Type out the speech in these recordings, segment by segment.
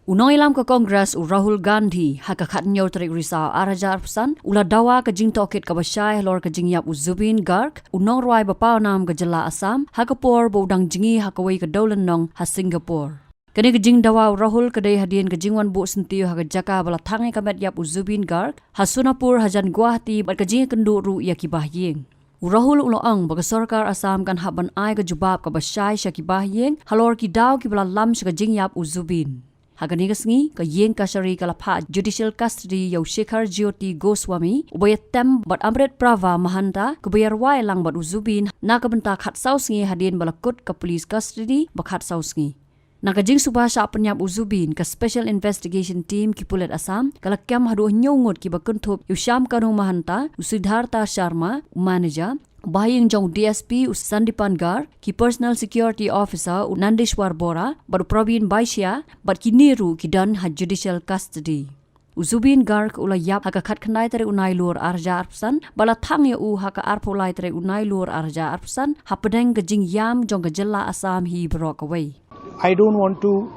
Unoilam ke Kongres Rahul Gandhi hakakat nyaw tarik risau arajar pesan ula Dawa ke jing tokit ke basyai lor ke Jingīap Zubeen Garg unong ruai bapau nam ke jela Assam hakapor bodang jingi hakawai ke daulan nong ha Singapore. Kini ke jing Dawa Rahul kedai hadian ke jingwan bu sentiu hakajaka bala tangai kamet yap Zubeen Garg hasunapur hajan Guwahati bat ke jing kenduk ru ya Kibah yeng. Rahul uloang baga Sorkar Assam kan haban ai ke Jubab ke basyai Kibah yeng halor ki daw ki bala lam ke Jingīap Zubeen. Hagani kasngi ka yeng kasari kalapa judicial custody yau Shekhar Jyoti Goswami ubaya tem bat amret prava mahanta kebayar wai lang bat Zubeen na kabenta khat sausngi hadien balakut ke police custody bakhat sausngi. Nakajing subasha penyap Zubeen ke special investigation team ki pulet Assam kalakam haduh nyongot ki bakuntup yusham kanu mahanta Usidharta Sharma manager Bahing jong DSP Sandipan Garg ki personal security officer Nandishwar Bora baru Praveen Baisya bat ki niru ki dan ha judicial custody. Zubeen Garg ula yap haka khat khandai tere unai lur arja arpsan bala thang ya haka arpolai tere unai lur arja arpsan ha pedeng ke Jingīap jong ke jela Assam hi brok away. I don't want to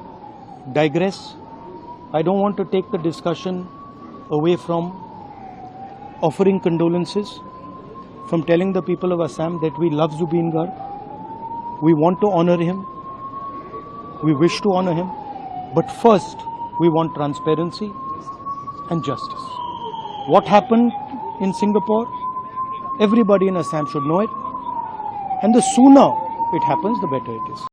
digress. I don't want to take the discussion away from offering condolences, from telling the people of Assam that we love Zubeen Garg, we want to honor him, we wish to honor him, but first we want transparency and justice. What happened in Singapore, everybody in Assam should know it, and the sooner it happens, the better it is.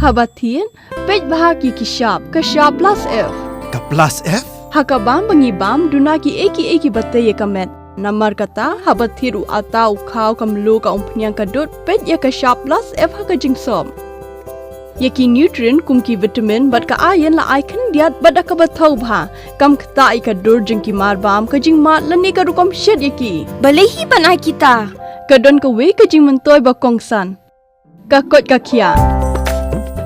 Habatin, pej bahagi kishab, kashab plus F. Ka plus F? Hakabam bangibam dunaki eki bataya kamet. Namar kata habathiru atau kau kamlu ka umpnyang kadut pej ya kashab plus F haka jingsom. Yaki nutrient kumki vitamin bat ka ayan la icon diat bat ka bathau bha kam kta ika dur jingki marbam ka jingmat lani ka rukom shed yaki. Balehi banai kita. Kadon ka we ka jing mentoy ba kongsan. Ka kot ka kia.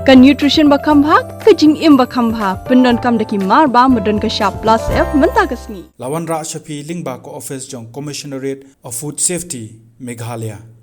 Ka nutrition bakam bha ka jing im bakam bha pendon kam daki marba medon ka sharp plus F menta kasni. Lawan Ra Shafi Lingba ko office jong Commissionerate of Food Safety Meghalaya.